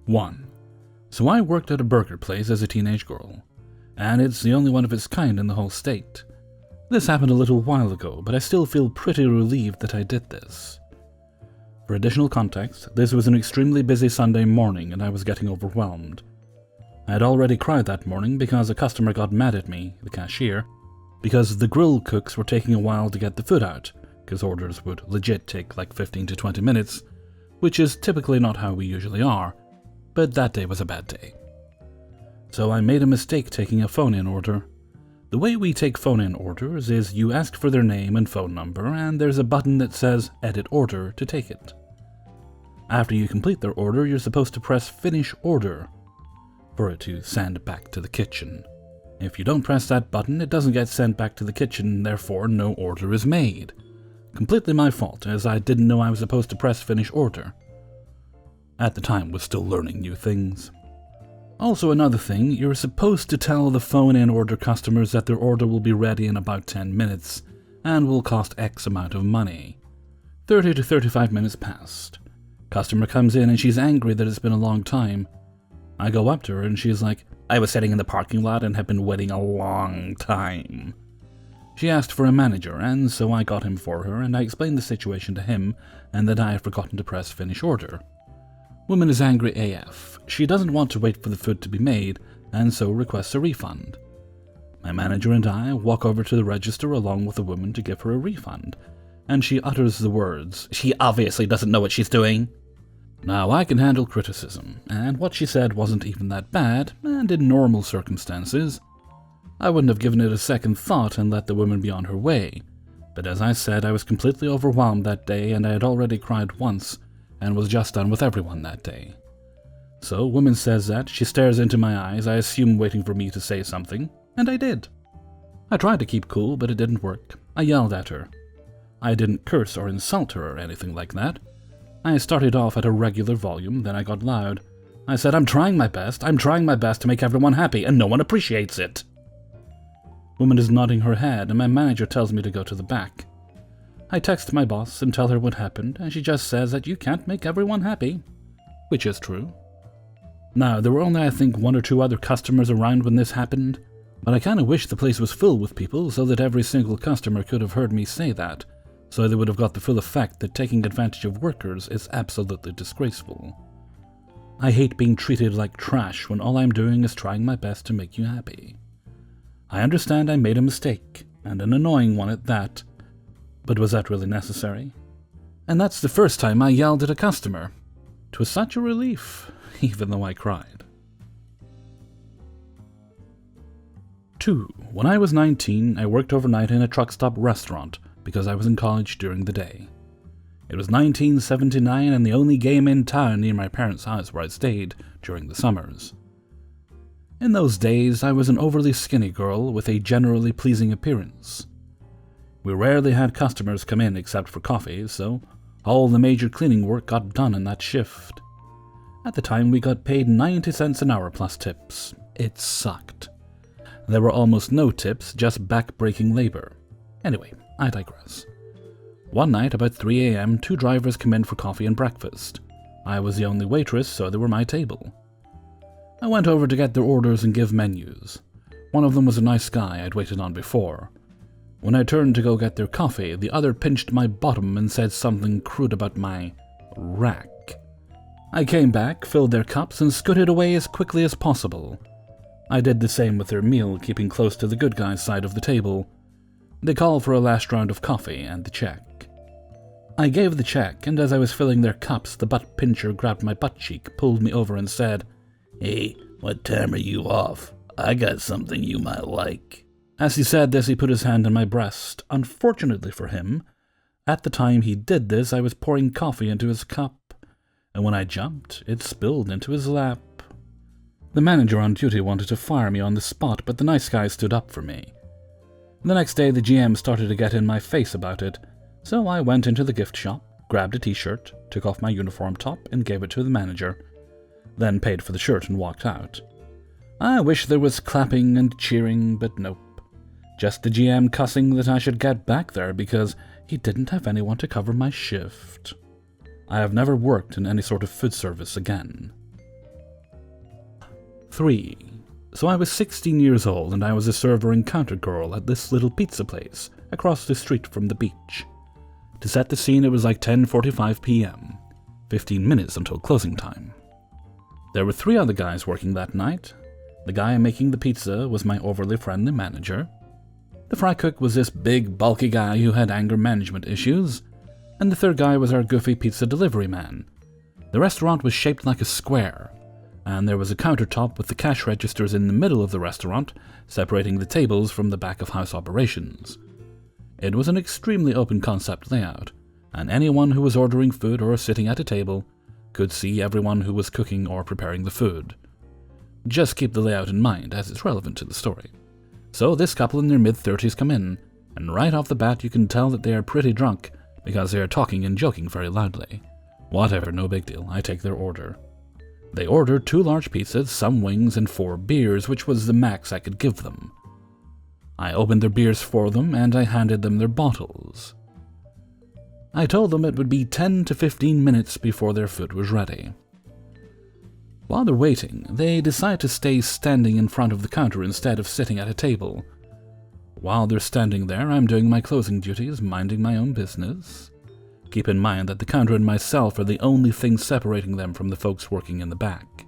1. So I worked at a burger place as a teenage girl, and it's the only one of its kind in the whole state. This happened a little while ago, but I still feel pretty relieved that I did this. For additional context, this was an extremely busy Sunday morning and I was getting overwhelmed. I had already cried that morning because a customer got mad at me, the cashier, because the grill cooks were taking a while to get the food out, because orders would legit take like 15 to 20 minutes, which is typically not how we usually are, but that day was a bad day. So I made a mistake taking a phone-in order. The way we take phone-in orders is you ask for their name and phone number, and there's a button that says Edit Order to take it. After you complete their order, you're supposed to press Finish Order for it to send back to the kitchen. If you don't press that button, it doesn't get sent back to the kitchen, therefore no order is made. Completely my fault, as I didn't know I was supposed to press Finish Order. At the time, was still learning new things. Also another thing, you're supposed to tell the phone-in order customers that their order will be ready in about 10 minutes, and will cost X amount of money. 30 to 35 minutes passed. Customer comes in and she's angry that it's been a long time. I go up to her and she's like, "I was sitting in the parking lot and have been waiting a long time." She asked for a manager, and so I got him for her, and I explained the situation to him and that I had forgotten to press Finish Order. Woman is angry AF. She doesn't want to wait for the food to be made, and so requests a refund. My manager and I walk over to the register along with the woman to give her a refund, and she utters the words, "She obviously doesn't know what she's doing." Now, I can handle criticism, and what she said wasn't even that bad, and in normal circumstances, I wouldn't have given it a second thought and let the woman be on her way. But as I said, I was completely overwhelmed that day, and I had already cried once, and was just done with everyone that day. So, woman says that, she stares into my eyes, I assume waiting for me to say something, and I did. I tried to keep cool, but it didn't work. I yelled at her. I didn't curse or insult her or anything like that. I started off at a regular volume, then I got loud. I said, I'm trying my best to make everyone happy, and no one appreciates it." Woman is nodding her head, and my manager tells me to go to the back. I text my boss and tell her what happened, and she just says that you can't make everyone happy, which is true. Now, there were only I think 1 or 2 other customers around when this happened, but I kinda wish the place was filled with people so that every single customer could have heard me say that, so they would have got the full effect that taking advantage of workers is absolutely disgraceful. I hate being treated like trash when all I'm doing is trying my best to make you happy. I understand I made a mistake, and an annoying one at that, but was that really necessary? And that's the first time I yelled at a customer. 'Twas such a relief, even though I cried. 2. When I was 19, I worked overnight in a truck stop restaurant because I was in college during the day. It was 1979 and the only game in town near my parents' house where I stayed during the summers. In those days, I was an overly skinny girl with a generally pleasing appearance. We rarely had customers come in except for coffee, so all the major cleaning work got done in that shift. At the time, we got paid 90 cents an hour plus tips. It sucked. There were almost no tips, just back-breaking labor. Anyway, I digress. One night, about 3 a.m., 2 drivers came in for coffee and breakfast. I was the only waitress, so they were my table. I went over to get their orders and give menus. One of them was a nice guy I'd waited on before. When I turned to go get their coffee, the other pinched my bottom and said something crude about my rack. I came back, filled their cups, and scooted away as quickly as possible. I did the same with their meal, keeping close to the good guy's side of the table. They called for a last round of coffee and the check. I gave the check, and as I was filling their cups, the butt pincher grabbed my butt cheek, pulled me over, and said, "Hey, what time are you off? I got something you might like." As he said this, he put his hand on my breast. Unfortunately for him, at the time he did this, I was pouring coffee into his cup, and when I jumped, it spilled into his lap. The manager on duty wanted to fire me on the spot, but the nice guy stood up for me. The next day, the GM started to get in my face about it, so I went into the gift shop, grabbed a t-shirt, took off my uniform top, and gave it to the manager, then paid for the shirt and walked out. I wish there was clapping and cheering, but nope. Just the GM cussing that I should get back there because he didn't have anyone to cover my shift. I have never worked in any sort of food service again. 3. So I was 16 years old and I was a server and counter girl at this little pizza place across the street from the beach. To set the scene, it was like 10:45 p.m., 15 minutes until closing time. There were 3 other guys working that night. The guy making the pizza was my overly friendly manager. The fry cook was this big, bulky guy who had anger management issues. And the third guy was our goofy pizza delivery man. The restaurant was shaped like a square, and there was a countertop with the cash registers in the middle of the restaurant, separating the tables from the back of house operations. It was an extremely open concept layout, and anyone who was ordering food or sitting at a table could see everyone who was cooking or preparing the food. Just keep the layout in mind, as it's relevant to the story. So this couple in their mid-30s come in, and right off the bat you can tell that they are pretty drunk, because they are talking and joking very loudly. Whatever, no big deal, I take their order. They ordered 2 large pizzas, some wings, and 4 beers, which was the max I could give them. I opened their beers for them, and I handed them their bottles. I told them it would be 10 to 15 minutes before their food was ready. While they're waiting, they decide to stay standing in front of the counter instead of sitting at a table. While they're standing there, I'm doing my closing duties, minding my own business. Keep in mind that the counter and myself are the only things separating them from the folks working in the back.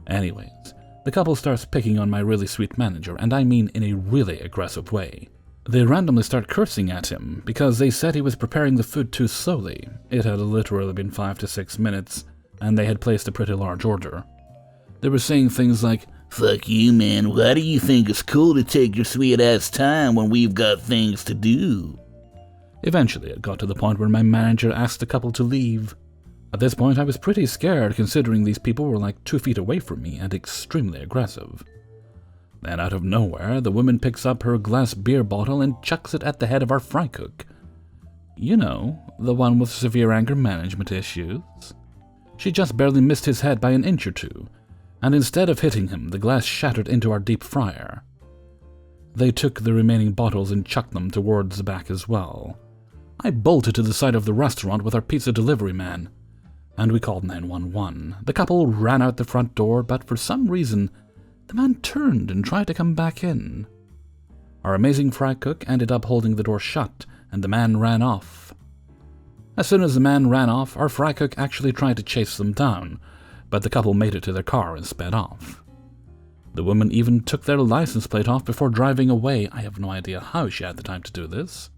Anyways, the couple starts picking on my really sweet manager, and I mean in a really aggressive way. They randomly start cursing at him because they said he was preparing the food too slowly. It had literally been 5 to 6 minutes, and they had placed a pretty large order. They were saying things like, "Fuck you, man. Why do you think it's cool to take your sweet-ass time when we've got things to do?" Eventually, it got to the point where my manager asked the couple to leave. At this point, I was pretty scared, considering these people were like 2 feet away from me and extremely aggressive. Then, out of nowhere, the woman picks up her glass beer bottle and chucks it at the head of our fry cook. You know, the one with severe anger management issues. She just barely missed his head by an inch or 2, and instead of hitting him, the glass shattered into our deep fryer. They took the remaining bottles and chucked them towards the back as well. I bolted to the side of the restaurant with our pizza delivery man, and we called 911. The couple ran out the front door, but for some reason, the man turned and tried to come back in. Our amazing fry cook ended up holding the door shut, and the man ran off. As soon as the man ran off, our fry cook actually tried to chase them down, but the couple made it to their car and sped off. The woman even took their license plate off before driving away. I have no idea how she had the time to do this.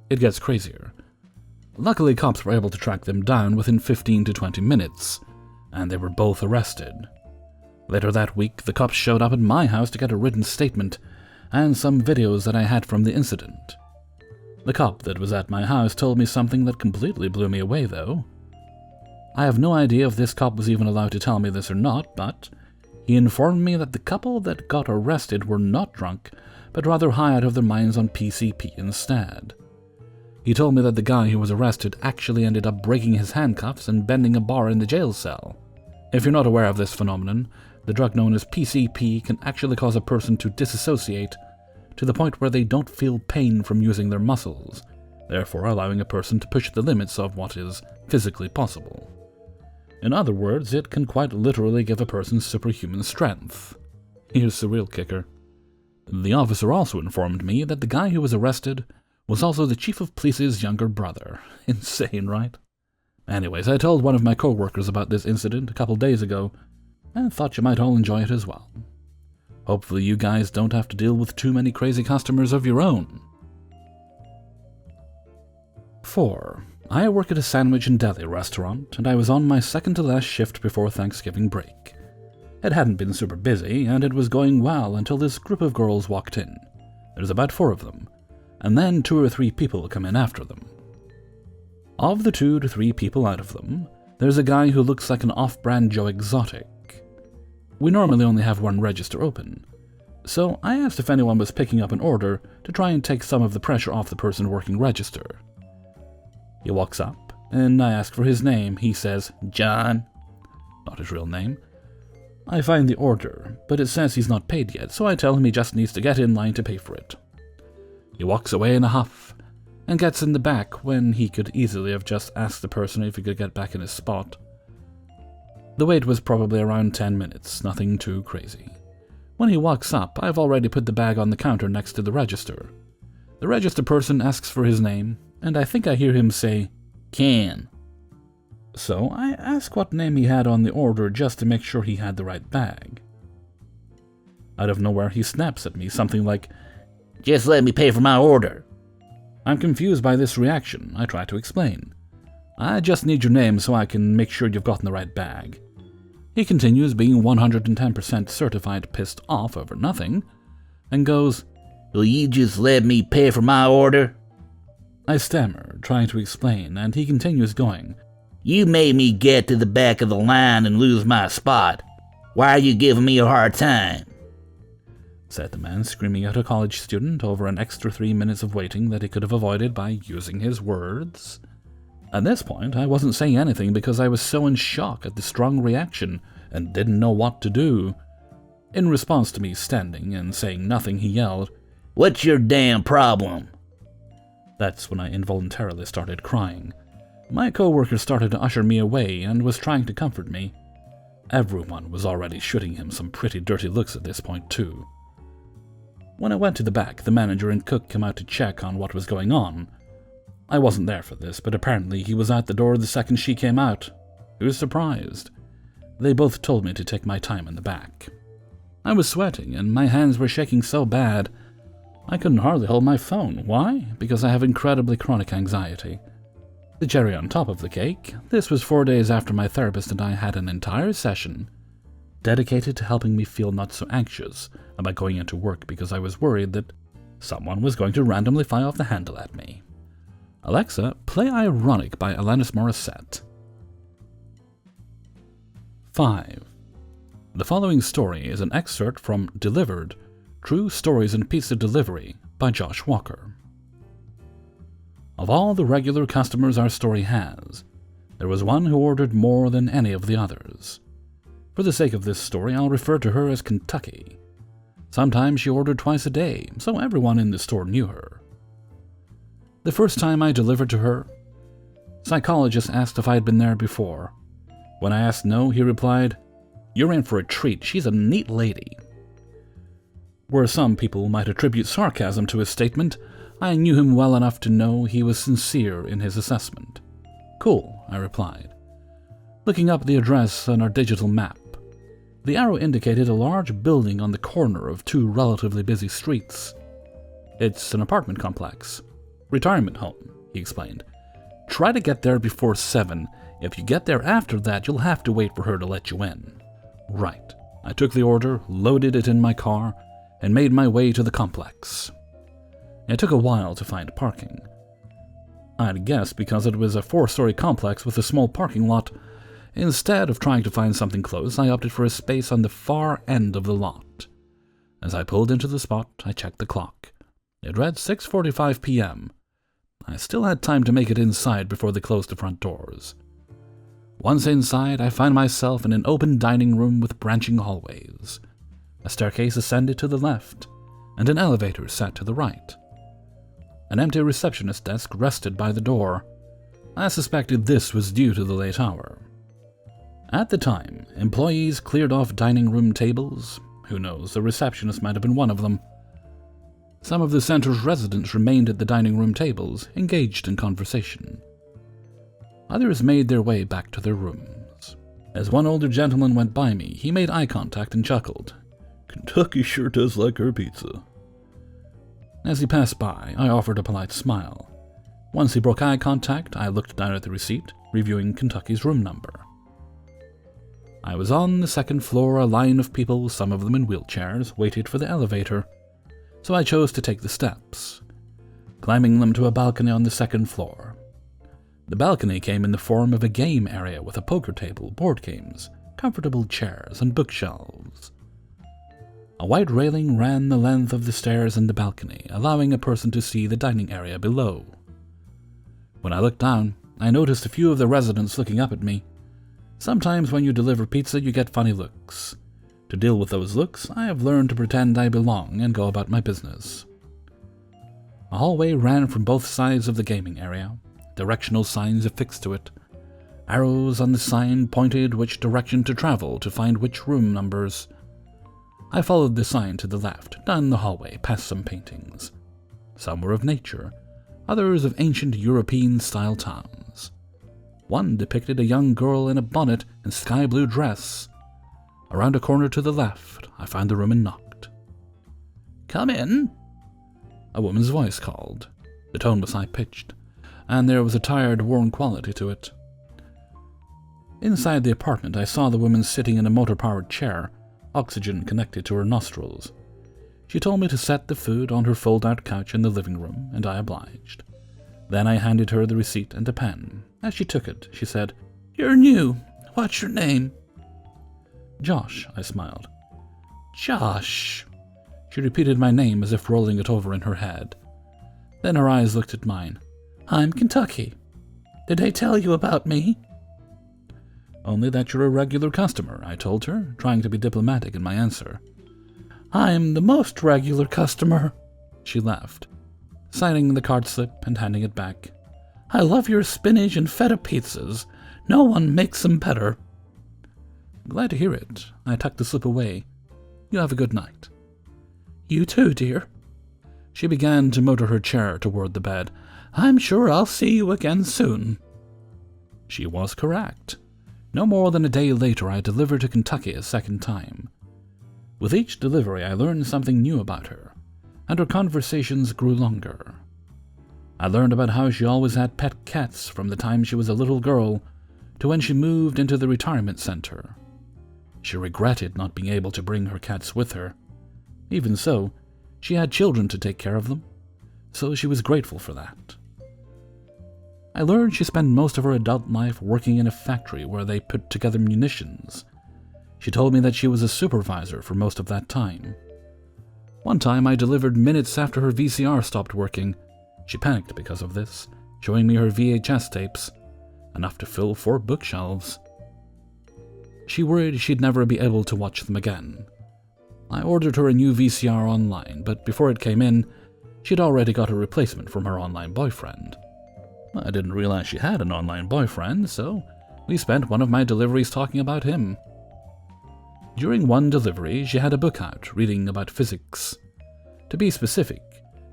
It gets crazier. Luckily, cops were able to track them down within 15 to 20 minutes, and they were both arrested. Later that week, the cops showed up at my house to get a written statement and some videos that I had from the incident. The cop that was at my house told me something that completely blew me away, though. I have no idea if this cop was even allowed to tell me this or not, but he informed me that the couple that got arrested were not drunk, but rather high out of their minds on PCP instead. He told me that the guy who was arrested actually ended up breaking his handcuffs and bending a bar in the jail cell. If you're not aware of this phenomenon, the drug known as PCP can actually cause a person to disassociate to the point where they don't feel pain from using their muscles, therefore allowing a person to push the limits of what is physically possible. In other words, it can quite literally give a person superhuman strength. Here's the real kicker. The officer also informed me that the guy who was arrested was also the chief of police's younger brother. Insane, right? Anyways, I told one of my co-workers about this incident a couple days ago, and thought you might all enjoy it as well. Hopefully you guys don't have to deal with too many crazy customers of your own. 4. I work at a sandwich and deli restaurant, and I was on my second to last shift before Thanksgiving break. It hadn't been super busy, and it was going well until this group of girls walked in. There's about 4 of them, and then 2 or 3 people come in after them. Of the 2 to 3 people out of them, there's a guy who looks like an off-brand Joe Exotic. We normally only have 1 register open, so I asked if anyone was picking up an order to try and take some of the pressure off the person working register. He walks up, and I ask for his name. He says, "John." Not his real name. I find the order, but it says he's not paid yet, so I tell him he just needs to get in line to pay for it. He walks away in a huff, and gets in the back when he could easily have just asked the person if he could get back in his spot. The wait was probably around 10 minutes, nothing too crazy. When he walks up, I've already put the bag on the counter next to the register. The register person asks for his name, and I think I hear him say, "Ken." So I ask what name he had on the order just to make sure he had the right bag. Out of nowhere, he snaps at me something like, "Just let me pay for my order." I'm confused by this reaction. I try to explain. "I just need your name so I can make sure you've gotten the right bag." He continues, being 110% certified pissed off over nothing, and goes, "Will you just let me pay for my order?" I stammer, trying to explain, and he continues going, "You made me get to the back of the line and lose my spot. Why are you giving me a hard time?" said the man, screaming at a college student over an extra 3 minutes of waiting that he could have avoided by using his words. At this point, I wasn't saying anything because I was so in shock at the strong reaction and didn't know what to do. In response to me standing and saying nothing, he yelled, "What's your damn problem?" That's when I involuntarily started crying. My coworker started to usher me away and was trying to comfort me. Everyone was already shooting him some pretty dirty looks at this point, too. When I went to the back, the manager and cook came out to check on what was going on. I wasn't there for this, but apparently he was at the door the second she came out. I was surprised. They both told me to take my time in the back. I was sweating, and my hands were shaking so bad, I couldn't hardly hold my phone. Why? Because I have incredibly chronic anxiety. The cherry on top of the cake, this was 4 days after my therapist and I had an entire session dedicated to helping me feel not so anxious about going into work because I was worried that someone was going to randomly fly off the handle at me. Alexa, play Ironic by Alanis Morissette. 5. The following story is an excerpt from Delivered, True Stories in Pizza Delivery by Josh Walker. Of all the regular customers our story has, there was one who ordered more than any of the others. For the sake of this story, I'll refer to her as Kentucky. Sometimes she ordered twice a day, so everyone in the store knew her. The first time I delivered to her, psychologist asked if I had been there before. When I asked no, he replied, "You're in for a treat, she's a neat lady." Where some people might attribute sarcasm to his statement, I knew him well enough to know he was sincere in his assessment. "Cool," I replied. Looking up the address on our digital map, the arrow indicated a large building on the corner of two relatively busy streets. "It's an apartment complex. Retirement home," he explained. "Try to get there before 7. If you get there after that, you'll have to wait for her to let you in." Right. I took the order, loaded it in my car, and made my way to the complex. It took a while to find parking. I'd guessed because it was a 4-story complex with a small parking lot. Instead of trying to find something close, I opted for a space on the far end of the lot. As I pulled into the spot, I checked the clock. It read 6:45 p.m. I still had time to make it inside before they closed the front doors. Once inside, I found myself in an open dining room with branching hallways. A staircase ascended to the left, and an elevator sat to the right. An empty receptionist desk rested by the door. I suspected this was due to the late hour. At the time, employees cleared off dining room tables. Who knows, the receptionist might have been one of them. Some of the center's residents remained at the dining room tables, engaged in conversation. Others made their way back to their rooms. As one older gentleman went by me, he made eye contact and chuckled. "Kentucky sure does like her pizza." As he passed by, I offered a polite smile. Once he broke eye contact, I looked down at the receipt, reviewing Kentucky's room number. I was on the second floor. A line of people, some of them in wheelchairs, waited for the elevator, so I chose to take the steps, climbing them to a balcony on the second floor. The balcony came in the form of a game area with a poker table, board games, comfortable chairs, and bookshelves. A white railing ran the length of the stairs and the balcony, allowing a person to see the dining area below. When I looked down, I noticed a few of the residents looking up at me. Sometimes when you deliver pizza, you get funny looks. To deal with those looks, I have learned to pretend I belong and go about my business. A hallway ran from both sides of the gaming area, directional signs affixed to it. Arrows on the sign pointed which direction to travel to find which room numbers. I followed the sign to the left, down the hallway, past some paintings. Some were of nature, others of ancient European-style towns. One depicted a young girl in a bonnet and sky-blue dress. Around a corner to the left, I found the room and knocked. "Come in," a woman's voice called. The tone was high-pitched, and there was a tired, worn quality to it. Inside the apartment, I saw the woman sitting in a motor-powered chair, oxygen connected to her nostrils. She told me to set the food on her fold-out couch in the living room, and I obliged. Then I handed her the receipt and a pen. As she took it, she said, "You're new. What's your name?" "Josh," I smiled. "Josh." She repeated my name as if rolling it over in her head. Then her eyes looked at mine. "I'm Kentucky. Did they tell you about me?" "Only that you're a regular customer," I told her, trying to be diplomatic in my answer. "I'm the most regular customer," she laughed, signing the card slip and handing it back. "I love your spinach and feta pizzas. No one makes them better." "Glad to hear it." I tucked the slip away. "You have a good night." "You too, dear." She began to motor her chair toward the bed. "I'm sure I'll see you again soon." She was correct. No more than a day later, I delivered to Kentucky a second time. With each delivery, I learned something new about her, and our conversations grew longer. I learned about how she always had pet cats from the time she was a little girl to when she moved into the retirement center. She regretted not being able to bring her cats with her. Even so, she had children to take care of them, so she was grateful for that. I learned she spent most of her adult life working in a factory where they put together munitions. She told me that she was a supervisor for most of that time. One time I delivered minutes after her VCR stopped working. She panicked because of this, showing me her VHS tapes, enough to fill 4 bookshelves. She worried she'd never be able to watch them again. I ordered her a new VCR online, but before it came in, she'd already got a replacement from her online boyfriend. I didn't realize she had an online boyfriend, so we spent one of my deliveries talking about him. During one delivery, she had a book out, reading about physics. To be specific,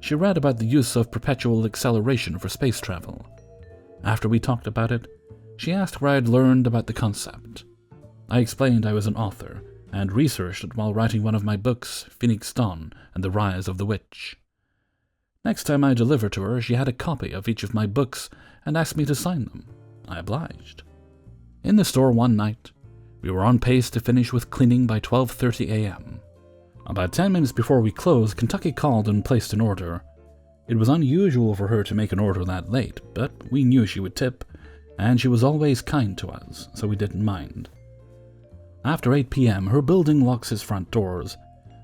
she read about the use of perpetual acceleration for space travel. After we talked about it, she asked where I'd learned about the concept. I explained I was an author, and researched it while writing one of my books, Phoenix Dawn and the Rise of the Witch. Next time I delivered to her, she had a copy of each of my books and asked me to sign them. I obliged. In the store one night, we were on pace to finish with cleaning by 12:30 a.m. About 10 minutes before we closed, Kentucky called and placed an order. It was unusual for her to make an order that late, but we knew she would tip, and she was always kind to us, so we didn't mind. After 8 p.m., her building locks its front doors,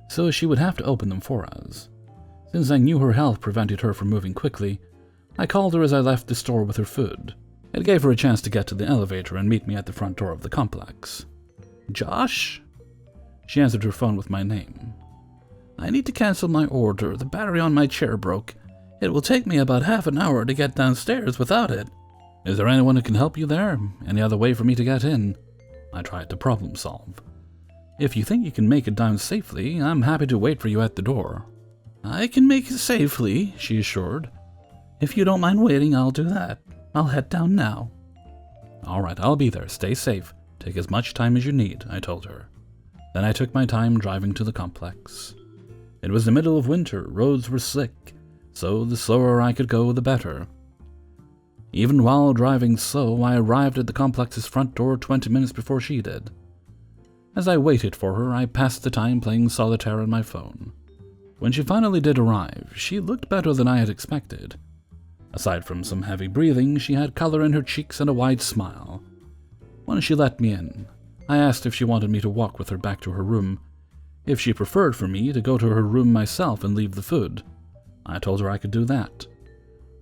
so she would have to open them for us. Since I knew her health prevented her from moving quickly, I called her as I left the store with her food. It gave her a chance to get to the elevator and meet me at the front door of the complex. "Josh?" She answered her phone with my name. "I need to cancel my order. The battery on my chair broke. It will take me about half an hour to get downstairs without it." "Is there anyone who can help you there? Any other way for me to get in?" I tried to problem solve. "If you think you can make it down safely, I'm happy to wait for you at the door." "I can make it safely," she assured. "If you don't mind waiting, I'll do that. I'll head down now." "All right, I'll be there. Stay safe. Take as much time as you need," I told her. Then I took my time driving to the complex. It was the middle of winter, roads were slick, so the slower I could go, the better. Even while driving slow, I arrived at the complex's front door 20 minutes before she did. As I waited for her, I passed the time playing solitaire on my phone. When she finally did arrive, she looked better than I had expected. Aside from some heavy breathing, she had color in her cheeks and a wide smile. When she let me in, I asked if she wanted me to walk with her back to her room, if she preferred for me to go to her room myself and leave the food. I told her I could do that.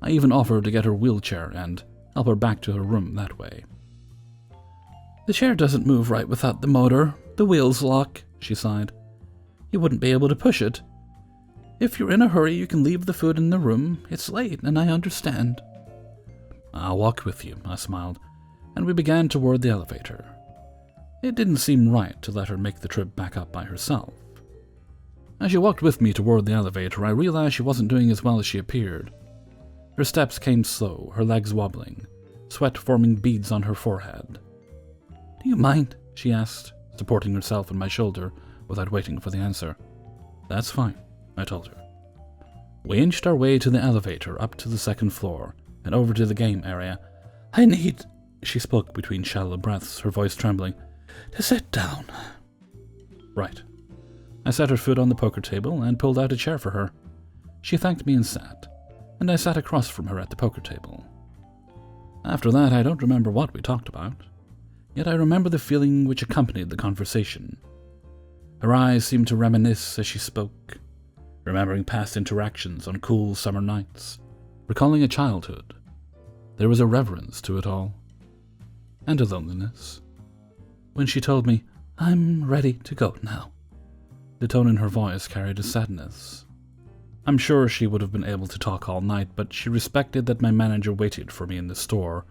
I even offered to get her wheelchair and help her back to her room that way. "The chair doesn't move right without the motor. The wheels lock," she sighed. "You wouldn't be able to push it. If you're in a hurry, you can leave the food in the room. It's late, and I understand." "I'll walk with you," I smiled, and we began toward the elevator. It didn't seem right to let her make the trip back up by herself. As she walked with me toward the elevator, I realized she wasn't doing as well as she appeared. Her steps came slow, her legs wobbling, sweat forming beads on her forehead. "Do you mind?" she asked, supporting herself on my shoulder without waiting for the answer. "That's fine," I told her. We inched our way to the elevator, up to the second floor, and over to the game area. "I need," she spoke between shallow breaths, her voice trembling, "to sit down." "Right." I set her foot on the poker table and pulled out a chair for her. She thanked me and sat, and I sat across from her at the poker table. After that, I don't remember what we talked about, yet I remember the feeling which accompanied the conversation. Her eyes seemed to reminisce as she spoke, remembering past interactions on cool summer nights, recalling a childhood. There was a reverence to it all, and a loneliness. When she told me, "I'm ready to go now," the tone in her voice carried a sadness. I'm sure she would have been able to talk all night, but she respected that my manager waited for me in the store,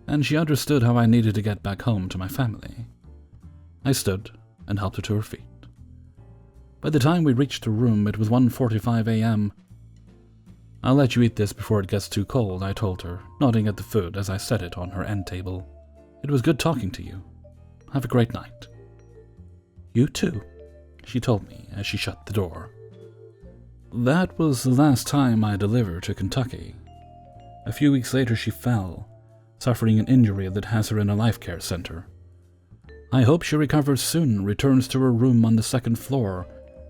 and she understood how I needed to get back home to my family. I stood and helped her to her feet. By the time we reached her room, it was 1:45 a.m. "I'll let you eat this before it gets too cold," I told her, nodding at the food as I set it on her end table. "It was good talking to you. Have a great night." "You too," she told me as she shut the door. That was the last time I delivered to Kentucky. A few weeks later she fell, suffering an injury that has her in a life care center. I hope she recovers soon and returns to her room on the second floor,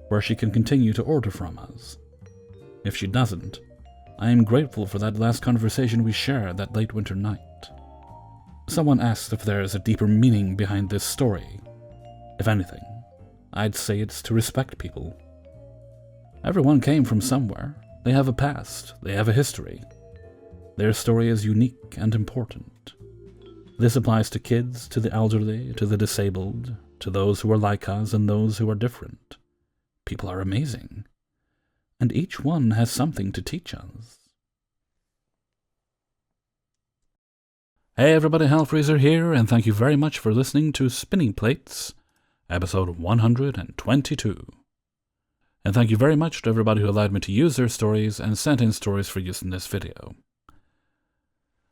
where she can continue to order from us. If she doesn't, I am grateful for that last conversation we shared that late winter night. Someone asked if there is a deeper meaning behind this story. If anything, I'd say it's to respect people. Everyone came from somewhere. They have a past. They have a history. Their story is unique and important. This applies to kids, to the elderly, to the disabled, to those who are like us and those who are different. People are amazing, and each one has something to teach us. Hey everybody, Hellfreezer here, and thank you very much for listening to Spinning Plates, episode 122. And thank you very much to everybody who allowed me to use their stories and sent in stories for use in this video.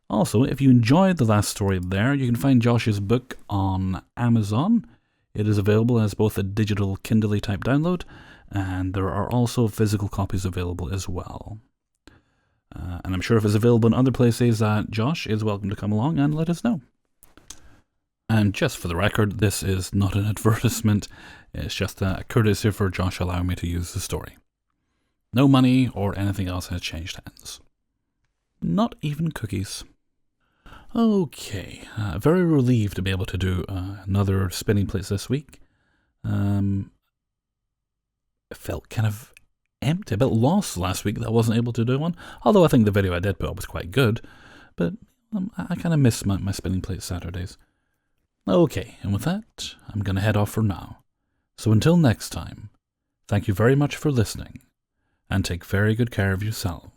Also, if you enjoyed the last story there, you can find Josh's book on Amazon. It is available as both a digital Kindle type download, and there are also physical copies available as well. And I'm sure if it's available in other places, Josh is welcome to come along and let us know. And just for the record, this is not an advertisement, it's just a courtesy for Josh allowing me to use the story. No money or anything else has changed hands. Not even cookies. Okay, very relieved to be able to do another Spinning Plates this week. It felt kind of empty, a bit lost last week that I wasn't able to do one, although I think the video I did put up was quite good, but I kind of miss my Spinning Plates Saturdays. Okay, and with that, I'm going to head off for now. So until next time, thank you very much for listening, and take very good care of yourselves.